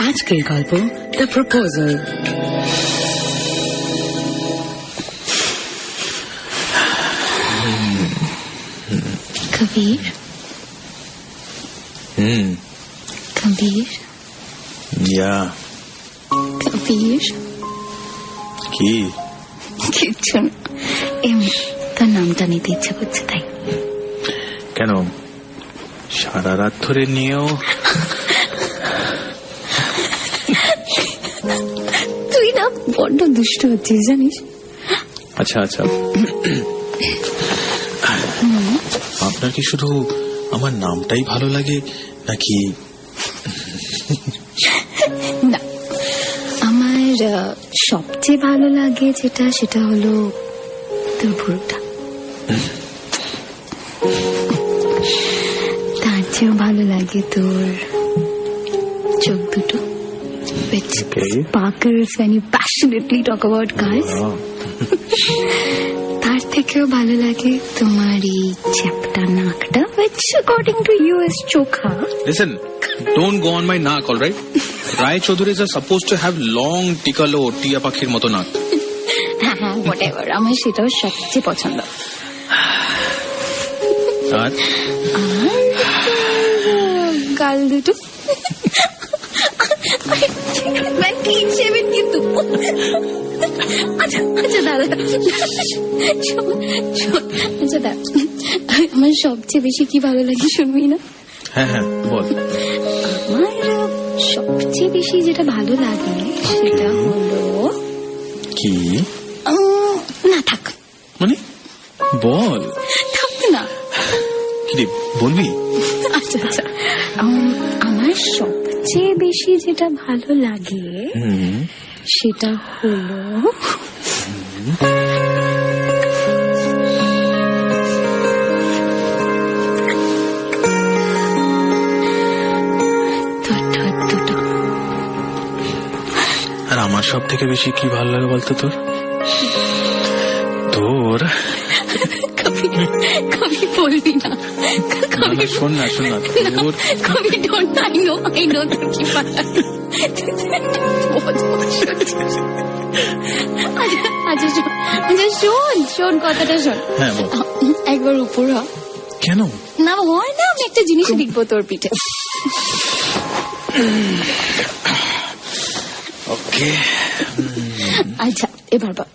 আজকের গল্প the proposal. কবির, কবির, ইয়া কবির, কি? কিচ্ছু না, এমনি তার নামটা নিতে ইচ্ছা করছে তাই। কেন সারা রাত ধরে নিয়েও? তুই না বড্ড দুষ্ট হচ্ছিস জানিস। আচ্ছা আচ্ছা, আপনার কি শুধু আমার নামটাই ভালো লাগে নাকি? না, আমার সবচেয়ে ভালো লাগে যেটা, সেটা হলো তোর ভুরুটা। তার চেয়েও ভালো লাগে তোর চোখ দুটো, which sparkles when you passionately talk about guys. তার থেকেও ভালো লাগে তোমার এই চ্যাপটা নাকটা, which according to you is চোখা. Listen, don't go on my naak, all right? Rai Chaudhury's are supposed to have long tikalo টিয়া পাখির মতো নাক. হ্যাঁ, whatever, আমার সেটাও সবচেয়ে পছন্দ। আর গাল দুটো ক্লিন শেভেন কিন্তু। আচ্ছা আচ্ছা দাদা, আচ্ছা দাদা, আমার সবচেয়ে বেশি কি ভালো লাগে শুনবি না? হ্যাঁ হ্যাঁ বল। আমার সবচেয়ে বেশি যেটা ভালো লাগে সেটা হলো কি? না থাক, মানে বল। থাক না, কি বলবি? আচ্ছা আচ্ছা, আমার সবচেয়ে বেশি যেটা ভালো লাগে সেটা হলো তোর ঠোঁট দুটো। আর আমার সব থেকে বেশি কি ভালো লাগে বলতো তোর? তোর কবি বলবি না, কবি শোন না শোন না, তোর কবি ডোন্ট, আই নো তোর কি ভালো লাগে। আচ্ছা শোন, শোন কথাটা শোন। হ্যাঁ বল। একবার উপর হ। কেন? না হয় না, আমি একটা জিনিস লিখবো তোর পিঠে। ওকে আচ্ছা এবার বল,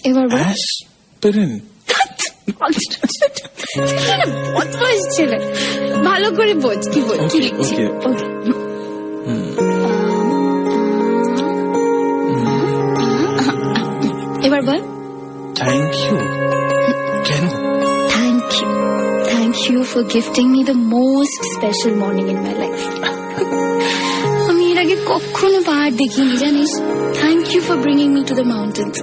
এবার বল। অ্যাসপিরিন। বদমাশ ছেলে, ভালো করে বোঝ কি বল, কি লিখছি। এবার বল থ্যাংক ইউ। কেন? Thank you for gifting me the most special morning in my life. আমি এর আগে কখনো পাহাড় দেখিনি জানিস। Thank you for bringing me to the mountains.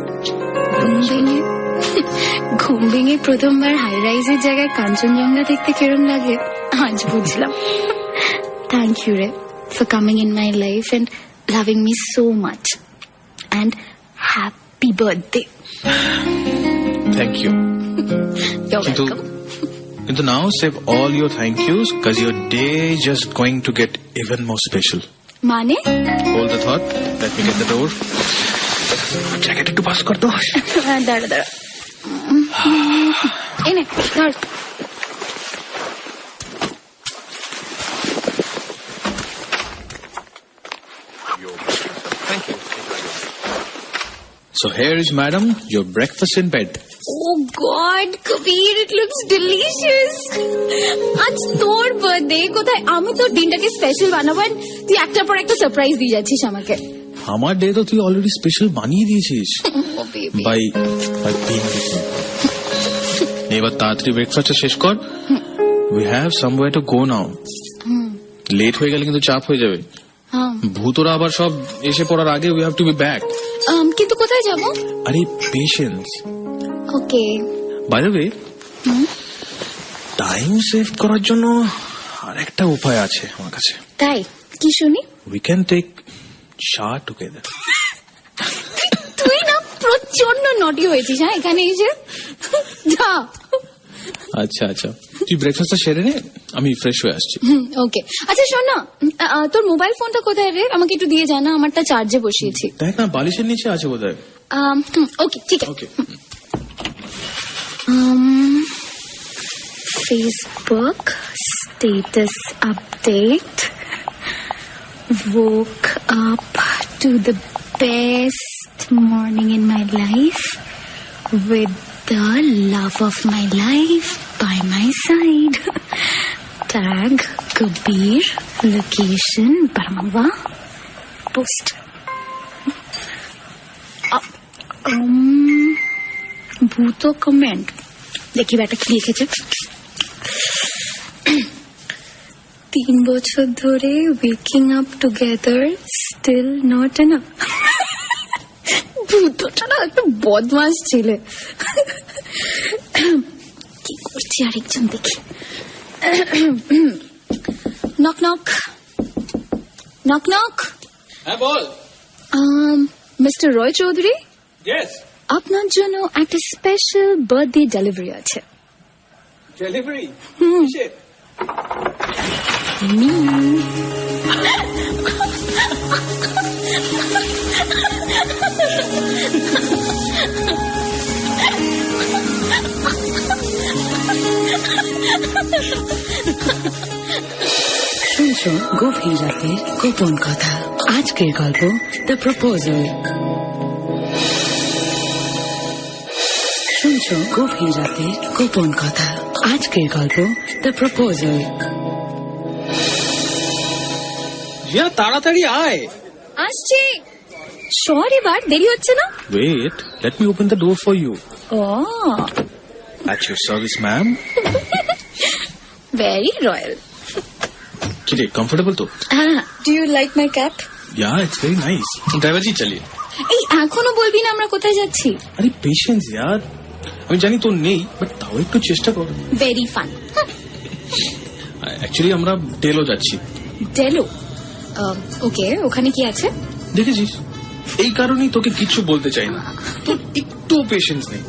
ঘুম ভেঙে প্রথমবার হাই রাইজের জায়গায় কাঞ্চনজঙ্ঘা দেখতে কেরম লাগে আজ বুঝলাম। Thank you রে for coming in my life and loving me so much. And happy birthday. Thank you. You're welcome. কিন্তু now save all your thank yous because your day is just going to get even more special. মানে? Hold the thought. Let me get the door. Jacket একটু pass কর তো। দাঁড়া এই নে ধর। So here is madam your breakfast in bed. Oh God, Kabir, it looks delicious. আজ তোর বার্থডে, কোথায় আমি তোর দিনটাকে স্পেশাল বানাবো, তুই একটার পর একটা সারপ্রাইজ দিয়ে যাচ্ছিস আমাকে। আমার ডে তো তুই অলরেডি স্পেশাল বানিয়ে দিয়েছিস। বাই এবার তাড়াতাড়ি ব্রেকফাস্টটা শেষ কর। We have somewhere to go now. Late হয়ে গেলে কিন্তু চাপ হয়ে যাবে। ভূতরা আবার সব এসে পড়ার আগে we have to be back. কিন্তু কোথায় যাবো? আরে patience. Okay. By the way, time save করার জন্য আর একটা উপায় আছে আমার কাছে। তাই কি শুনি? We can take shower together. তুই না প্রচন্ড নটি হয়েছিস হ্যাঁ এখানে এসে। যা। আচ্ছা আচ্ছা তুই ব্রেকফাস্টটা সেরে নে, আমি ফ্রেশ হয়ে আসছি। ওকে, আচ্ছা শোন না, তোর মোবাইল ফোনটা কোথায় রে? আমাকে একটু দিয়ে জানা, আমারটা চার্জে বসিয়েছি। দেখ না, বালিশের নিচে আছে বোধহয়। ওকে, ঠিক আছে। ওকে। Facebook status update. Woke up to the best morning in my life with the love of my life by my side. Tag Kabir, location Barmawa, post. Bhuto comment. দেখি বেটা কি লিখেছে। 3 বছর ধরে waking up together, still not enough. ভূতটা না একটা বদমাস ছেলে। কি করছি আরেকজন দেখি। Knock knock knock knock. হ্যাঁ বল। মিস্টার রয় চৌধুরী, ইয়েস। আপনার জন্য একটা স্পেশাল বার্থডে ডেলিভারি আছে। ডেলিভারি? শুনছো গভীর রাতের গোপন কথা। আজকের গল্প দ্য প্রপোজাল। শুনছো গভীর রাতের গোপন কথা। আজকের গল্প দ্য প্রপোজাল। জিয়া তাড়াতাড়ি আয়। আসছি। সর, এবার দেরি হচ্ছে না? Wait, let me open the door for you. ও, At your service, ma'am. Very royal. কিরে, কমফোর্টেবল তো? Do you like my cap? Yeah, it's very nice. Driver ji চালিয়ে। এই এখনো বলবি না আমরা কোথায় যাচ্ছি? আরে পেশেন্স यार, আমি জানি তোর নেই, বাট তাও একটু চেষ্টা কর। Very fun. অ্যাকচুয়ালি আমরা ডেলো যাচ্ছি। ডেলো? ওকে, ওখানে কি আছে? দেখেছিস, এই কারণেই তোকে কিছু বলতে চাই না, তোর একটু পেশেন্স নেই।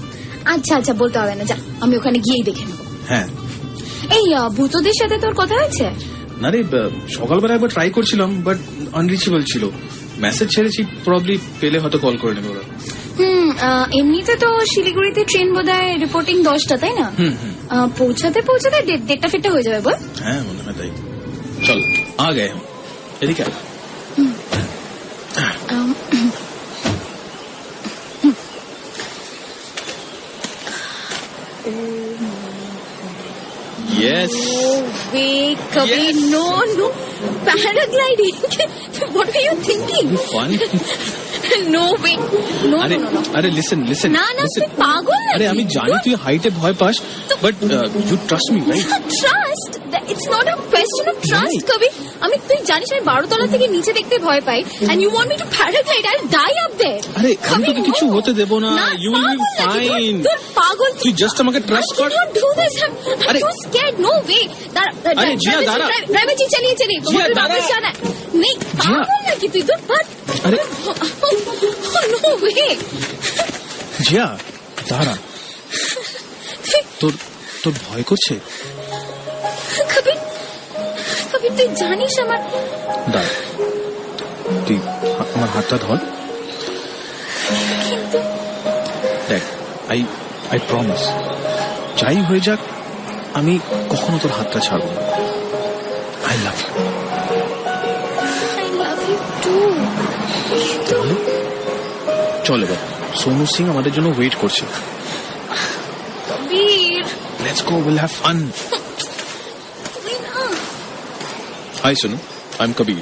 আচ্ছা আচ্ছা, বলতে হবে না, যা, আমি ওখানে গিয়েই দেখে নেবো। হ্যাঁ। এই ভূতদের সাথে তোর কথা হয়েছে? না রে, সকালবেলা একবার ট্রাই করছিলাম, বাট আনরিচেবল ছিল। মেসেজ ছেড়েছি, প্রবলি পেলে হয়তো কল করে নেবে ওরা। এমনিতে তো শিলিগুড়িতে ট্রেন বোধহয় রিপোর্টিং 10টা, তাই না? পৌঁছাতে পৌঁছাতে 1:30 ফিরতে হয়ে যাবে বল। হ্যাঁ মনে হয় তাই। চল আ গে हम, এদিকে আয়। Yes. No way, Kabir, Yes. no. Paragliding. What were you thinking? Fun. No way. No, আরে no. আরে লিসেন লিসেন। না না, তুই পাগল নাকি? আরে আমি জানি তুই হাইটে ভয় পাস, but you trust me, right? Trust? It's not a question of trust, Kabir. তুই জানিস আমি 12 তলা থেকে নিচে দেখতে ভয় পাই, and you want me to paraglide? I'll die up there. আরে আমি Kabir, তোকে কিছু no. হতে দেব না, ইউ উইল বি পাগল নাকি? ফাইন। তুই পাগল। তুই জাস্ট আমাকে ট্রাস্ট কর। I cannot do this. I'm আরে- too scared. No way. আরে জিয়া, দাঁড়া। ড্রাইভার জি চালিয়ে জিয়া, তোমাকে দাঁড়া। वापस जाना है। नहीं, জিয়া। पागल নাকি তুই? তোর বাট। আরে No way. জিয়া দাঁড়া। তোর তোর ভয় করছে? কবির, তুই জানিস আমার। দাঁড়া, তুই আমার হাতটা ধর। কিন্তু দেখ, আই প্রমিস, যাই হয়ে যাক আমি কখনো তোর হাতটা ছাড়বো না। I love you. I love you too. তাহলে চল এবার, সোনু সিং আমাদের জন্য ওয়েট করছে। Kabir, let's go, will have fun. তুই না। Hi Sonu, I am Kabir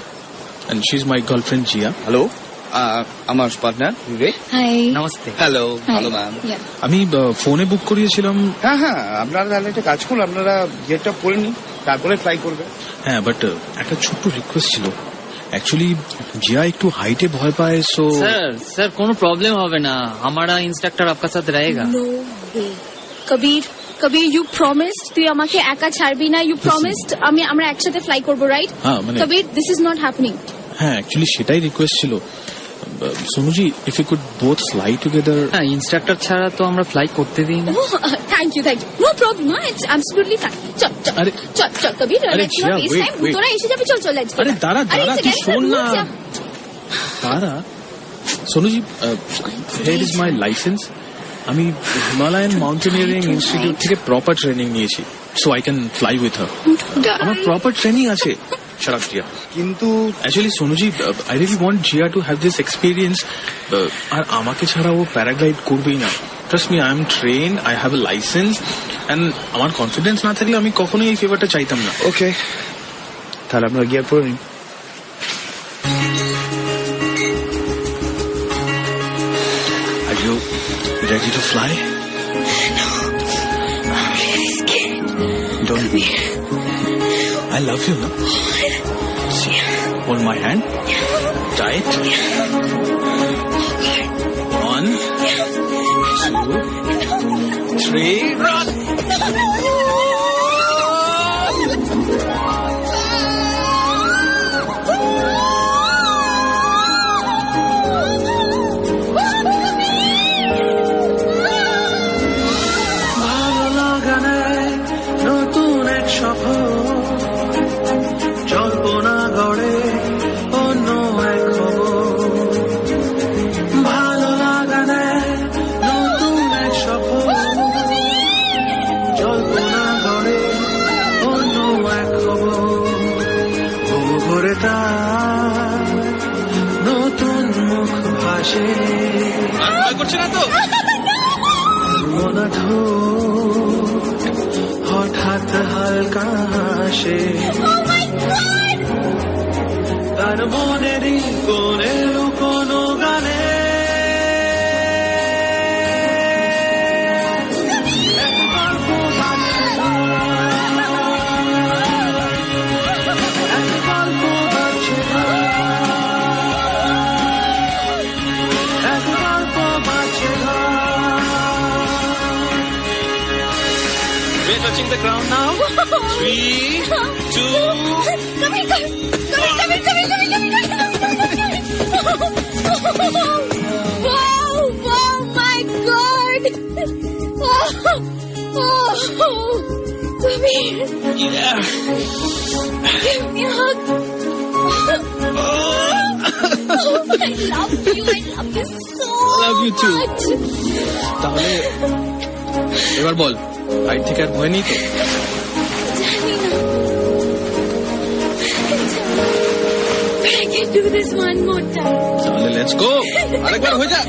and she's my girlfriend Jia. Hello, আমার পার্টনার বিবেক। হাই। নমস্তে। Hello, hello ma'am. আমি ফোনে বুক করিয়েছিলাম। হ্যাঁ, আপনারা তাহলে একটা কাজ করুন, আপনারা গেটটা করে নিন, তারপরে ফ্লাই করবে। হ্যাঁ, বাট একটা ছোট্ট রিকোয়েস্ট ছিল। অ্যাকচুয়ালি জিয়া একটু হাইটে ভয় পায়, সো सर কোনো प्रॉब्लम হবে না, हमारा इंस्ट्रक्टर आपका साथ रहेगा। No way. Kabir, you promised তুই আমাকে একা ছাড়বি না। You promised আমরা একসাথে ফ্লাই করব, রাইট? হ্যাঁ, মানে- Kabir, this is not happening. হ্যাঁ অ্যাকচুয়ালি সেটাই রিকোয়েস্ট ছিল। Sonuji, if you could both fly together. হ্যাঁ ইনস্ট্রাক্টর ছাড়া তো আমরা ফ্লাই করতে দিই না। Thank you no problem, it's absolutely fine. চল চল আরে, চল চল কবির, আরে, লেটস নট জিয়া, ওয়েস্ট wait, টাইম। wait. তোরা এসে যাবি, চল চল লেটস গো। আরে দাঁড়া দাঁড়া, তুই শোন না দাঁড়া। সোনুজি, here is my license. আমি হিমালয়ান মাউন্টেনিয়ারিং ইনস্টিটিউট থেকে প্রপার ট্রেনিং নিয়েছি, so I can fly with her. আমার প্রপার ট্রেনিং আছে। Shut up, Jia. কিন্তু Actually, Sonuji, I really want Jia to have this experience. আর আমাকে ছাড়া ও প্যারাগ্লাইড করবেই না। Trust me, I am trained, I have a license, and আমার confidence না থাকলে আমি কখনোই এই ফেভারটা চাইতাম না। ওকে, তাহলে আমরা গিয়ার পরে নিই। Are you ready to fly? Don't be. I love you, no? See, hold my hand. Tight. 1, 2, 3, run! ভালো লাগানে নতুন এক সফর, জল্পনা গড়ে অন্য এক খবর। ভালো লাগানে নতুন এক সফর, জল্পনা গড়ে অন্য এক খবর। ঘুরে তার নতুন মুখ ভাসে, করছে না তো? মনা হঠাৎ হালকা হাসে, তার মনেরই কোণে কোনো গানে এক গল্প বাজছে, এক গল্প বাজছে, এক গল্প বাজছে। We're touching the ground now. 3, 2. Wow, wow, my God. Kabir. Yeah. Give me a hug. I love you so Love you too. much. তাহলে এবার বল, হাইট থেকে আর ভয় নেই তো? জানি না। But I can do this one more time. তাহলে let's go, আরেকবার হয়ে যা।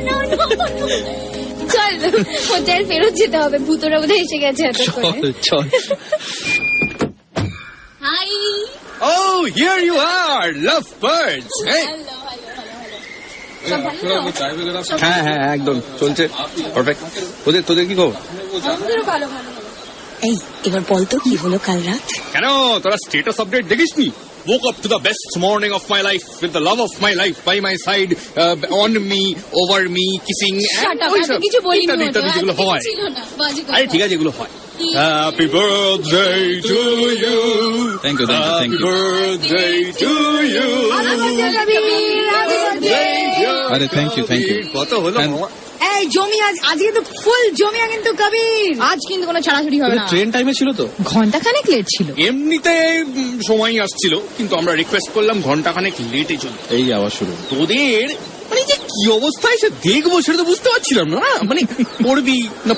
No. চল, হোটেল ফেরত যেতে হবে, ভূতরা বোধহয় এসে গেছে এতক্ষণে। চল। High. Oh, here you are, love birds. Hey. হ্যাঁ হ্যাঁ একদম চলছে, পারফেক্ট। তোদের কি খবর? ভালো। এই এবার বলতো কি হলো কাল রাত? কেন তোরা স্টেটাস আপডেট দেখিসনি? Woke up to the best morning of my life with the love of my life by my side, on me, over me, kissing. Shut up, এত কিছু বলিনি। ইত্যাদি যেগুলো হয়। ছিল না, বাজে কথা। আরে ঠিক আছে, এগুলো হয়। Happy birthday to you. Thank you. Happy birthday to you. আরে থ্যাংক ইউ। কত হলো মামা? এই জমি আজকে তো ফুল জমিয়া কিন্তু কবির। আজ কিন্তু কোনো ছাড়াছাড়ি হবে না। ট্রেন টাইমে ছিল তো? ঘন্টাখানেক লেট ছিল। এমনিতে সময় আসছিল, কিন্তু আমরা রিকোয়েস্ট করলাম ঘন্টাখানেক লেটে চল। এই আওয়াজ শুরু। তোদের মানে যে কি অবস্থায় সে দেখবো সেটা তো বুঝতে পারছিলাম না। মানে পড়বি না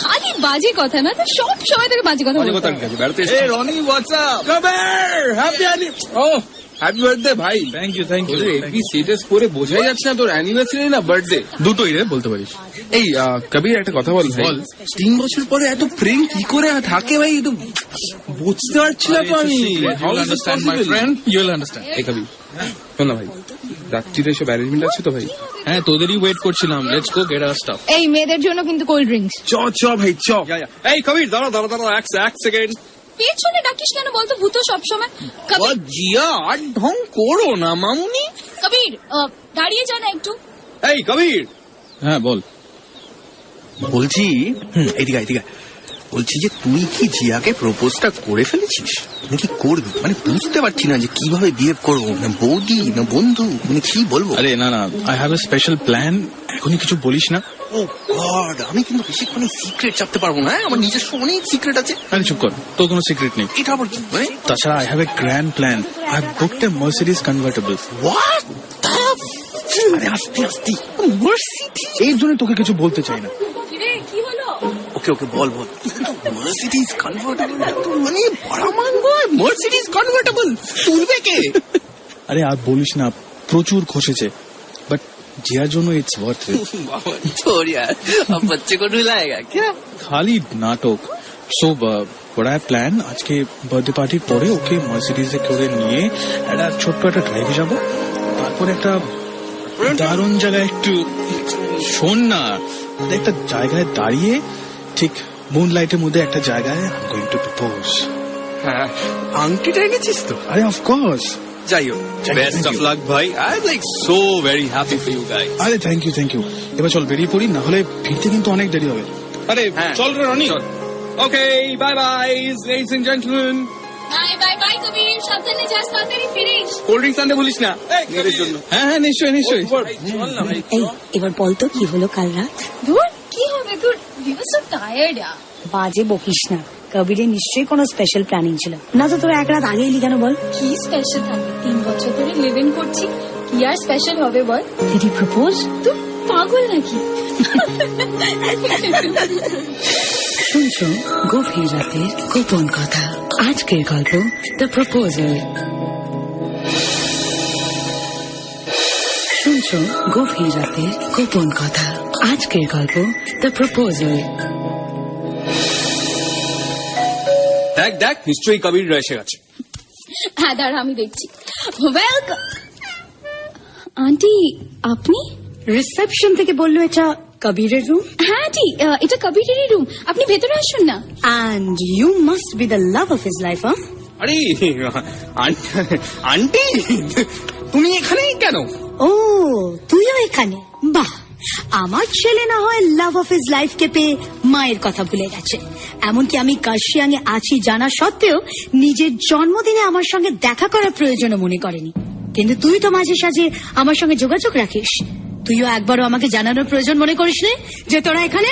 খালি বাজে কথা না, তো সব সময় থেকে বাজে কথা অনেক বলতে কথা হবে। আছে বেড়াতে। এই রনি হোয়াটসঅ্যাপ কবের হ্যাপি হ্যাপি বার্থডে ভাই। Thank you. তোদের এপি স্টেটাস পরে বোঝাই যাচ্ছে না তোর অ্যানিভার্সারি না বার্থডে। দুটোই রে বলতে পারিস। এই কবির একটা কথা বল। 3 বছর পরে এত প্রেম কি করে থাকে ভাই, একটু বুঝতে পারছি না তো আমি। You'll understand, my friend. You'll understand. এই কবি শোন না ভাই, রাত্রিতে সব অ্যারেঞ্জমেন্ট আছে তো ভাই? হ্যাঁ, তোদেরই ওয়েট করছিলাম। Let's go gate hour staff. এই মেয়েদের জন্য কিন্তু কোল্ড ড্রিঙ্কস। চ ভাই চ। এই কবির দাঁড়া এক সেকেন্ড। পেছনে ডাকিস কেন বলতো? ভূত সবসময়। ও জিয়া আর ঢং করো না মামুনি। কবির, দাঁড়িয়ে যা না একটু। এই কবির। হ্যাঁ বল। বলছি এদিকে বলছি যে তুই কি জিয়াকে প্রপোজটা করে ফেলেছিস নাকি করবি? মানে বুঝতে পারছি না যে কিভাবে বিহেভ করবো, না বৌদি না বন্ধু, মানে কি বলবো। আরে না না, I have a special plan. এখনই কিছু বলিস না। ও গড, আমি কিন্তু বেশিক্ষণ সিক্রেট চাপতে পারবো না। আমার নিজস্ব অনেক সিক্রেট আছে। আরে চুপ কর, তোর কোনো সিক্রেট নেই। এটা আবার কি? মানে তাছাড়া I have a grand plan. I have booked A Mercedes convertible. What? আরে আস্তে আস্তে, মার্সিডিজ। এর জন্য তোকে কিছু বলতে চাই না। কি হলো? ওকে ওকে বল বল। মার্সিডিজ কনভার্টেবল মানে মার্সিডিজ কনভার্টেবল তুলবে কে? আরে আর বলিস না, প্রচুর খসেছে, বাট জিয়ার জন্য ইটস ওয়ার্থ ইট। छोड़ यार, अब बच्चे को रुलाएगा क्या? খালি নাটক। সো হোয়াট আই প্ল্যান, আজকে বার্থডে পার্টির পরে ওকে মার্সিডিজে করে নিয়ে একটা ছোট্ট একটা ড্রাইভে যাব, তারপরে একটা দারুণ জায়গায় একটু শোন না, একটা জায়গায় দাঁড়িয়ে ঠিক মুন লাইটের মধ্যে একটা জায়গায় I am going to propose. হ্যাঁ, আংটিটা এনেছিস তো? আরে অফকোর্স। যাই হোক, বেস্ট অফ লাক ভাই। I am like so very happy for you guys. আরে থ্যাংক ইউ থ্যাংক ইউ। এবার চল বেরিয়ে পড়ি, না হলে ফিরতে কিন্তু অনেক দেরি হবে। আরে চল রে Roni. Okay, bye bye ladies and gentleman. Bye bye bye Kabir, সাবধানে যাস, তাড়াতাড়ি ফিরিস। কোল্ড ড্রিঙ্কস আনতে ভুলিস না মেয়েদের জন্য। হ্যাঁ হ্যাঁ নিশ্চয়ই নিশ্চয়ই। এই এবার বলতো কি হলো কাল রাত? ধুর, কি হবে ধুর, we were so tired yaar. বাজে বকিস না, কবিরের নিশ্চয়ই কোনো স্পেশাল প্ল্যানিং ছিল, না তো তোরা এক রাত আগে এলি কেন বল? কি স্পেশাল থাকে, 3 বছর ধরে লিভ ইন করছি, কি আর স্পেশাল হবে বল? Did he propose? তুই পাগল নাকি? শুনছো গভীর রাতের গোপন কথা, আজকের গল্প দ্য প্রপোজাল। শুনছো গভীর রাতের গোপন কথা, আজকের গল্প দ্য প্রপোজাল। দেখ দেখ, নিশ্চয়ই কবির এসে গেছে। হ্যাঁ দাঁড়া, আমি দেখছি। ওয়েলকাম আন্টি, আপনি? রিসেপশন থেকে বললো এটা কবিরের রুম, হ্যাঁ আন্টি, এটা কবিরেরই রুম, আপনি ভেতরে আসুন না। and you must be the love of his life, huh? আরে আন্টি, তুমি এখানে কেন? ও তুইও এখানে? বাহ, আমার ছেলে না হয় লাভ অফ হিজ লাইফ কে পেয়ে মায়ের কথা ভুলে গেছে। এমনকি আমি কার্শিয়াঙে আছি জানা সত্ত্বেও নিজের জন্মদিনে আমার সঙ্গে দেখা করার প্রয়োজন মনে করেনি। কিন্তু তুই তো মাঝে সাঝে আমার সঙ্গে যোগাযোগ রাখিস, তুইও একবারও আমাকে জানানোর প্রয়োজন মনে করিস নি যে তোরা এখানে?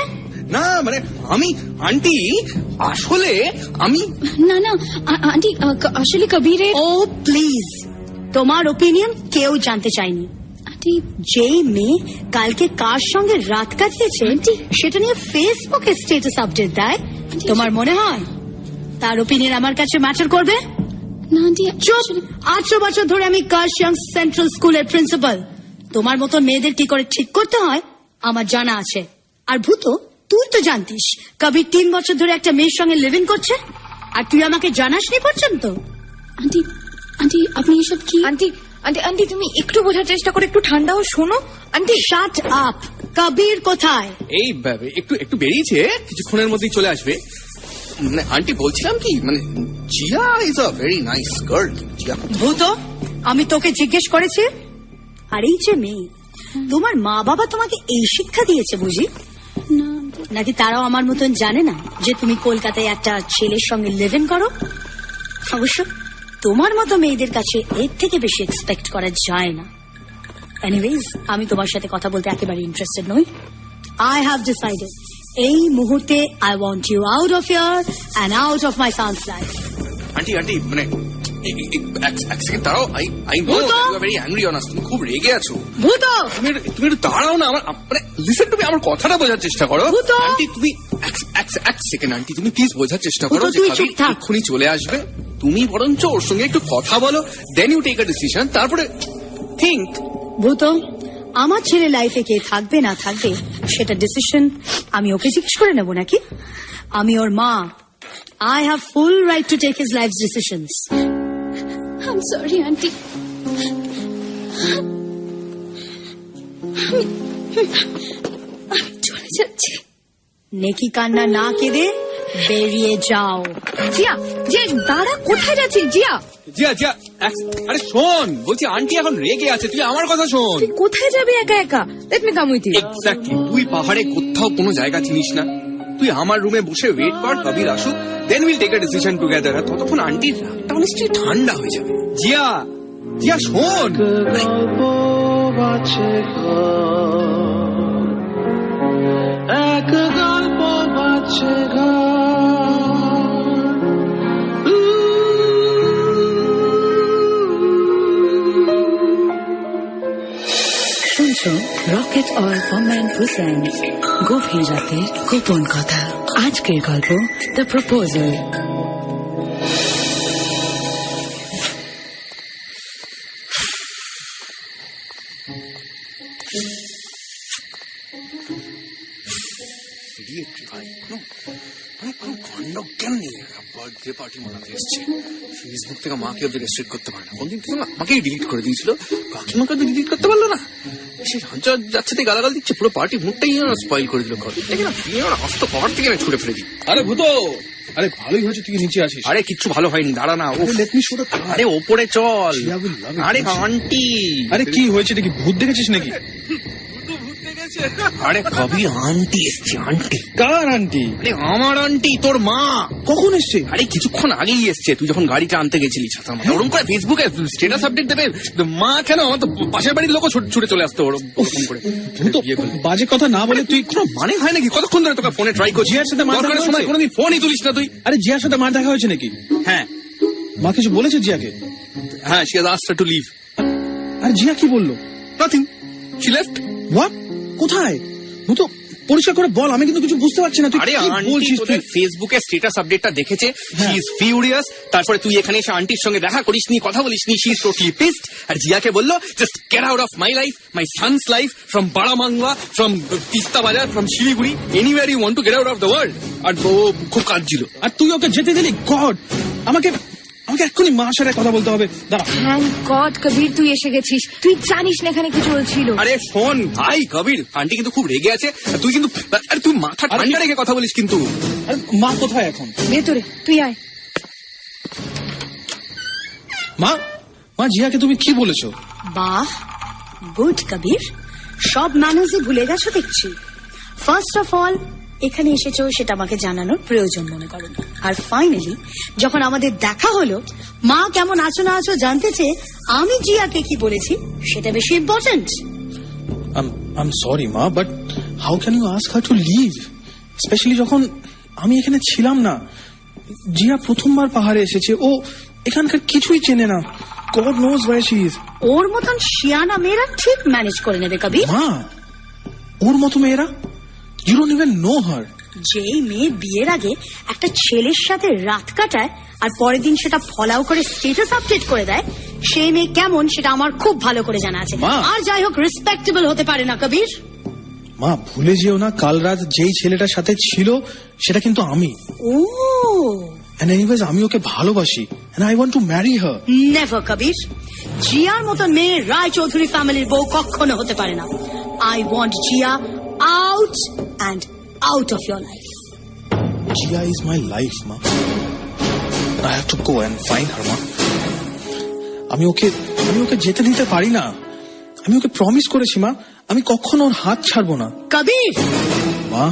না মানে আমি আন্টি, আসলে আমি না না আন্টি, আসলে কবিরের। ও প্লিজ, তোমার ওপিনিয়ন কেউ জানতে চায়নি। আন্টি, যেই মেয়ে কালকে কার সঙ্গে রাত কাটিয়েছে সেটা নিয়ে ফেসবুকে স্ট্যাটাস আপডেট দেয়, তোমার মনে হয় তার ওপিনিয়ন আমার কাছে ম্যাটার করবে? না আন্টি, চুপ! 8 বছর ধরে আমি কার্শিয়াং সেন্ট্রাল স্কুলের প্রিন্সিপাল। তোমার মতো মেয়েদের কি করে ঠিক করতে হয় আমার জানা আছে। আর ভূত, তুই তো জানতিস কবির 3 বছর ধরে একটা মেয়ের সঙ্গে লিভ ইন করছে, আর তুই আমাকে জানাসনি পর্যন্ত। আন্টি, আন্টি আপনি এসব কি? আন্টি আন্টি আন্টি তুমি একটু বোঝার চেষ্টা করে একটু ঠান্ডা ও শোনো। Aunty shut up! কবির কোথায়? এই একটু একটু বেরিয়েছে, কিছুক্ষণের মধ্যেই চলে আসবে। মানে আন্টি বলছিলাম কি, মানে Zia is a very nice girl. Zia ভূত, আমি তোকে জিজ্ঞেস করেছি, আর এই যে মেয়ে, তোমার মা বাবা তোমাকে এই শিক্ষা দিয়েছে বুঝি? না আন্টি। নাকি তারাও আমার মতন জানে না যে তুমি কলকাতায় একটা ছেলের সঙ্গে লিভ ইন করো? অবশ্য তোমার মতো মেয়েদের কাছে এর থেকে বেশি এক্সপেক্ট করা যায় না। এনিওয়েজ, আমি তোমার সাথে কথা বলতে একেবারে ইন্টারেস্টেড নই। আই হ্যাভ ডিসাইডেড এই মুহূর্তে I want you out of here and out of my son's life. Aunty aunty মানে এক সেকেন্ড দাঁড়াও। I know you are very angry on us, তুমি খুব রেগে আছো। ভূত, তুমি একটু দাঁড়াও না, আমার মানে লিসেন টু মি, আমার কথাটা বোঝার চেষ্টা করো। ভূত! আন্টি তুমি এক সেকেন্ড, আন্টি তুমি প্লিজ বোঝার চেষ্টা করো ভূত, যে তুই কবির চুপ থাক। এক্ষুনি চলে আসবে। তুমি বরঞ্চ ওর সঙ্গে একটু কথা বলো, then you take a decision, তারপরে থিঙ্ক। ভূত, আমার ছেলে লাইফে কে থাকবে না থাকবে সেটা ডিসিশন আমি ওকে জিজ্ঞেস করে নেব নাকি? আমি ওর মা। I have full right to take his life decisions. I am sorry aunty. আমি চলে যাচ্ছি। নেকি কান্না না কেঁদে বেরিয়ে যাও। জিয়া জিয়া দাঁড়া, কোথায় যাচ্ছিস জিয়া? জিয়া জিয়া আরে শোন, বলছি আন্টি এখন রেগে আছে, তুই আমার কথা শোন। তুই কোথায় যাবি একা একা? Let me come with you. Exactly, তুই পাহাড়ে কোথাও কোনো জায়গা চিনিস না, তুই আমার রুমে বসে ওয়েট কর কবির আসুক, then will take a decision together. আর ততক্ষণ আন্টির রাগটা নিশ্চয়ই ঠান্ডা হয়ে যাবে। জিয়া, জিয়া শোন, শুনছো rocket oil for man presents গভীর রাতের গোপন কথা। আজকের গল্প দ্য প্রপোজাল। বার্থডে পার্টি মানাতে এসছে, ফেসবুক থেকে মাকে ওদের রেস্ট্রিক্ট করতে পারে না। কোনদিন থেকে আমাকেই ডিলিট করে দিয়েছিল, কাকিমাকে তো ডিলিট করতে পারলো না। সে যাচ্ছে তাই গালাগাল দিচ্ছে, পুরো পার্টি মুডটাই স্পয়েল করে দিল। আস্ত কভার থেকে না ছুড়ে ফেলে দিই। আরে ভূত, আরে ভালোই হয়েছে তুই নিচে আসিস। আরে কিচ্ছু ভালো হয়নি, দাঁড়া না। Let me show the. আরে ওপরে চল। আরে আন্টি, আরে কি হয়েছে, এটা কি ভূত দেখেছিস নাকি? আরে কবি আন্টি এসছে। আন্টি? কার আন্টি? আরে আমার আন্টি, তোর মা। কখন এসছে? আরে কিছুক্ষণ আগেই এসছে, তুই যখন গাড়িটা আনতে গেছিলি ছাতার মাথা। ওরকম করে ফেসবুকে স্ট্যাটাস আপডেট দেবে মা কেন? আমার তো পাশের বাড়ির লোকও ছুটে চলে আসতো ওরকম করে। বাজে কথা না বলে তুই। কোনো মানে হয় নাকি? কতক্ষণ ধরে তোকে ফোনে ট্রাই করছি। জিয়ার সাথে মার দেখা দরকারের সময় হয়েছে? কোনোদিন ফোনই তুলিস না তুই। আরে জিয়ার সাথে মার দেখা হয়েছে নাকি? হ্যাঁ মা কিছু বলেছে জিয়াকে? হ্যাঁ, she has asked her to leave. আর জিয়া কি বললো? Nothing. She left. হোয়াট? কোথায়? ভূত পরিষ্কার করে বল, আমি কিন্তু কিছু বুঝতে পারছি না। তুই আরে কি আন্টি বলছিস? তোদের তুই ফেসবুকে স্ট্যাটাস আপডেটটা দেখেছে, শি ইজ ফিউরিয়াস। তারপরে তুই এখানে এসে আন্টির সঙ্গে দেখা করিসনি, কথা বলিসনি, শি ইজ টোটালি পিসড। আর জিয়াকে বললো just get out of my life, my son's life, from Baramangla, from Teesta Bazar, from Siliguri, anywhere you want to get out of the world. আর ও খুব কাঁদছিল। আর তুই ওকে যেতে দিলি? গড, আমাকে এক্ষুনি মার সাথে কথা বলতে হবে। দাঁড়া। থ্যাংক গড কবির তুই এসে গেছিস। তুই জানিস না এখানে কি চলছিল। আরে ফোন ভাই কবির, আন্টি কিন্তু খুব রেগে আছে। আর তুই কিন্তু, আরে তুই মাথা ঠান্ডা রেখে কথা বলিস কিন্তু। আরে মা কোথায় এখন? ভেতরে, তুই আয়। মা জিয়াকে তুমি কি বলেছো? বাহ, গুড কবির, সব ম্যানার্সই ভুলে গেছো দেখছি। ফার্স্ট অফ অল এখানে এসেছো সেটা আমাকে জানানোর প্রয়োজন মনে করো। আর ফাইনালি যখন আমাদের দেখা হলো, মা কেমন আছো না আছো জানতে চেয়ে আমি জিয়াকে কি বলেছি সেটা বেশি ইম্পর্টেন্ট। I'm sorry মা, but how can you ask her to leave, specially যখন আমি এখানে ছিলাম না। জিয়া প্রথমবার পাহাড়ে এসেছে, ও এখানকার কিছুই চেনে না। God knows where she is. ওর মতন শিয়ানা মেয়েরা ঠিক ম্যানেজ করে নেবে কবির। মা, ওর মতো মেয়েরা? You don't even know her. যেই মেয়ে বিয়ের আগে একটা ছেলের সাথে রাত কাটায় আর পরের দিন সেটা ফলাও করে স্ট্যাটাস আপডেট করে দেয়, সেই মেয়ে কেমন সেটা আমার খুব ভালো করে জানা আছে। মা। আর যাই হোক, রেসপেক্টেবল হতে পারে না কবির। মা ভুলে যেও না, কাল রাত যেই ছেলেটার সাথে ছিল সেটা কিন্তু আমি। ও And anyways, আমি ওকে ভালোবাসি and I want to marry her. Never Kabir, জিয়ার মতন মেয়ে রায় চৌধুরী ফ্যামিলির বউ কখনো হতে পারে না। I want Zia out and out of your life. Jia is my life, ma. I have to go and find her, ma. আমি ওকে যেতে দিতে পারি না। আমি ওকে প্রমিস করেছি মা, আমি কখনো ওর হাত ছাড়বো না। কবির, মা,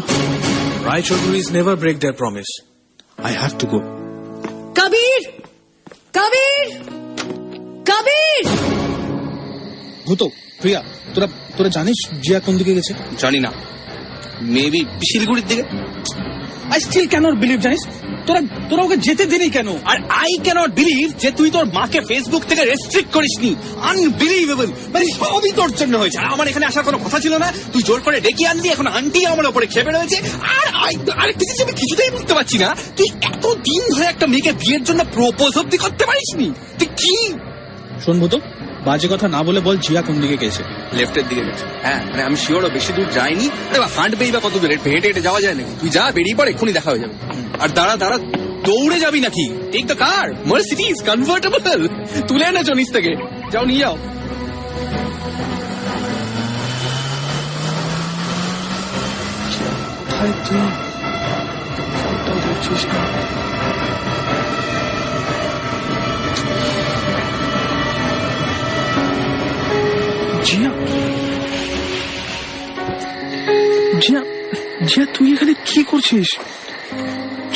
Rai Chaudhury's never break their promise. I have to go. কবির, কবির, কবির। ভূত, প্রিয়া, তোরা জানিস জিয়া কোন দিকে গেছে? জানি না, মেবি শিলিগুড়ির দিকে। I still cannot believe, জানিস তোরা ওকে যেতে দিলি কেন? আর আই ক্যানট বিলিভ যে তুই তোর মাকে ফেসবুক থেকে রেস্ট্রিক্ট করিসনি। আনবিলিভেবল, মানে সবই তোর জন্য হয়েছে। আর আমার এখানে আসার কোনো কথা ছিল না, তুই জোর করে ডেকে আনলি। এখন আন্টি আমার উপরে খেপে রয়েছে। আর আরেকটা জিনিস আমি কিছুতেই বুঝতে পারছি না, তুই এতদিন ধরে একটা মেয়েকে বিয়ের জন্য প্রপোজ অব্দি করতে পারিসনি। তুই কি? শোন ভূত, বাজে কথা না বলে বল জিয়া কোন দিকে গেছে? লেফটের দিকে গেছে। হ্যাঁ, মানে আমি শিওর বেশি দূর যাইনি। হাঁটবেই বা কত দূর? হেঁটে হেঁটে যাওয়া যায় নাকি? তুই যা, বেরিয়ে পড়, এক্ষুনি দেখা হয়ে যাবে। আর দাঁড়া, দৌড়ে যাবি নাকি? Take the car, Mercedes convertible, তুলে এনেছো নিচ থেকে, যাও নিয়ে যাও। কোথায় তুই? ফোনটাও ধরছিস না। জিয়া, তুই এখানে কি কি করছিস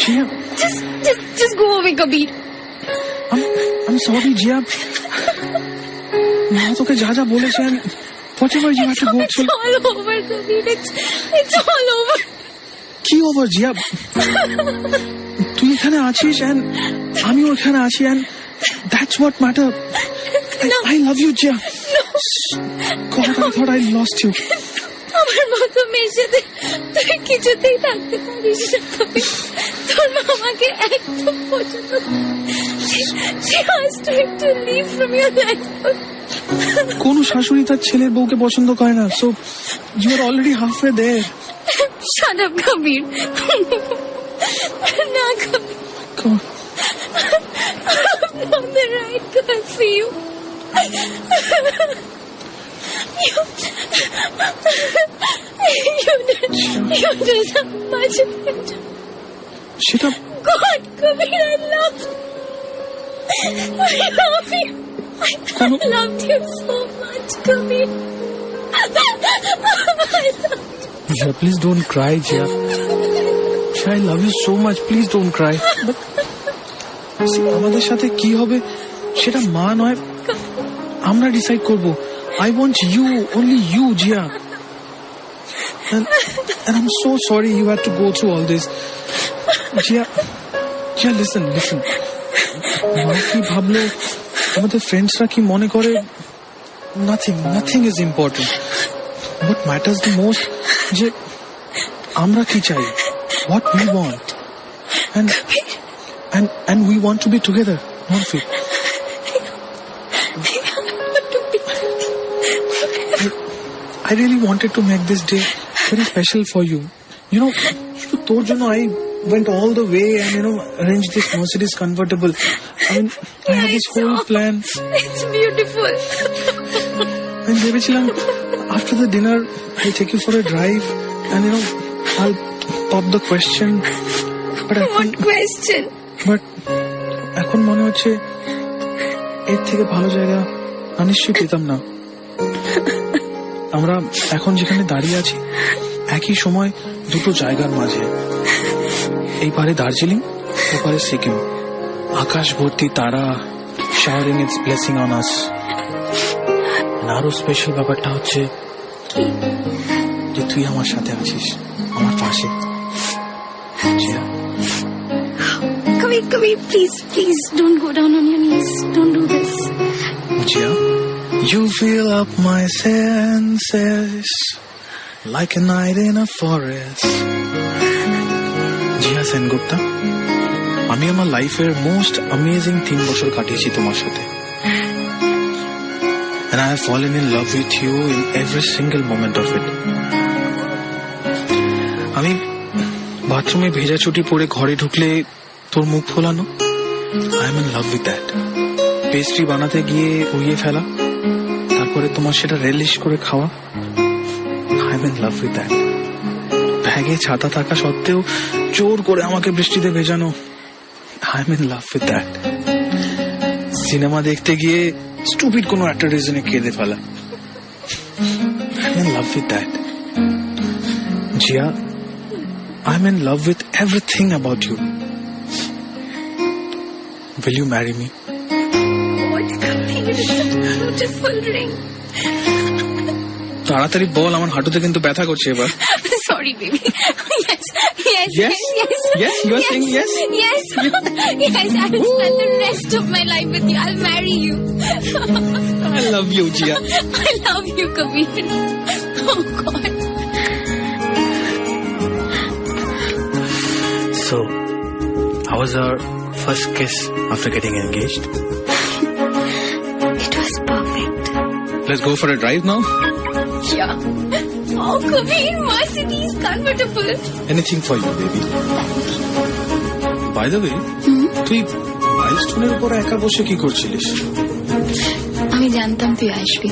Zia? Just go away, Kabir. I'm sorry, Zia. মা তোকে যা যা বলেছেন, whatever you have to go through. It's all over, Kabir. It's all over. কি ওভার জিয়া? তুই এখানে আছিস and আমিও এখানে আছি and that's what matter. I love you, Zia. God, I thought I lost you. আমার মতো মেয়ের সাথে তুই কিছুতেই থাকতে পারিস না, কবির। তোর মামাকে একদম পছন্দ করে। She asked you to leave from your life. কোন শাশুড়ি তার ছেলের বউকে পছন্দ করে না, so you are already halfway there. Shut up, Kabir. না, Kabir. God. I'm not the right girl for you. You deserve much better. সেটা God, Kabir, I love you. I love you. I loved you so much, Kabir. I love you. Jia, please don't cry, Jia. Jia, I love you so much. Please don't cry. But see, আমাদের সাথে কি হবে সেটা মা নয় আমরা decide করব। I want you, only you, Jia. And I'm so sorry you had to go through all this. Jia, listen. মা কি ভাবলো, আমাদের ফ্রেন্ডসরা কি মনে করে, nothing is important. What matters the most যে আমরা কি চাই, what we want, and we want to be together, don't we? I really wanted to make this day very special for you. You know, তোর জন্য I went all the way and arranged this Mercedes convertible. I mean, I had this whole plan. It's beautiful. And ভেবেছিলাম after the dinner I'll take you for a drive and I'll pop the question. But What question? এখন মনে হচ্ছে এর থেকে ভালো জায়গা আমি নিশ্চয়ই পেতাম না। আমরা এখন যেখানে দাঁড়িয়ে আছি একই সময় দুটো জায়গার মাঝে, এই পারে দার্জিলিং, ওপারে সিকিম। আকাশ ভর্তি তারা, শাওয়ারিং ইটস ব্লেসিং অন আস। আরো স্পেশাল ব্যাপারটা হচ্ছে যে তুই আমার সাথে আছিস, আমার পাশে। Kabir, please, don't go down on your knees. Don't do this. Jia, you fill up my senses like a night in a forest. Jia Sengupta, আমি আমার লাইফের মোস্ট অ্যামেজিং 3 বছর কাটিয়েছি তোমার সাথে। And I have fallen in love with you in every single moment of it. আমি বাথরুমে ভেজা চুটি পরে ঘরে ঢুকলে তোর মুখ ফোলানো, I am in love with that. Pastry বানাতে গিয়ে উড়িয়ে ফেলা, তারপরে তোমার সেটা রেলিশ করে খাওয়া, I am in love with that. ব্যাগে ছাতা থাকা সত্ত্বেও জোর করে আমাকে বৃষ্টিতে ভেজানো, I am in love with that. Cinema দেখতে গিয়ে স্টুপিড কোনো একটা রিজনে কেঁদে ফেলা, I am in love with that. Jia, I am in love with everything about you. Will you marry me? What, Kabir? It's a beautiful ring. তাড়াতাড়ি বল, আমার হাঁটুতে কিন্তু ব্যথা করছে এবার। Sorry, baby. Yes? Yes, you are saying yes? Yes, I will spend the rest of my life with you. I'll marry you. I love you, Jia. I love you, Kabir. Oh, God. So, how was our first kiss after getting engaged? It was perfect. Let's go for a drive now? Yeah. Oh, Kabir, Mercedes convertible. Anything for you, baby. By the way, তুই মাইলস্টোনের উপর একা বসে কি করছিলিস? আমি জানতাম তুই আসবি।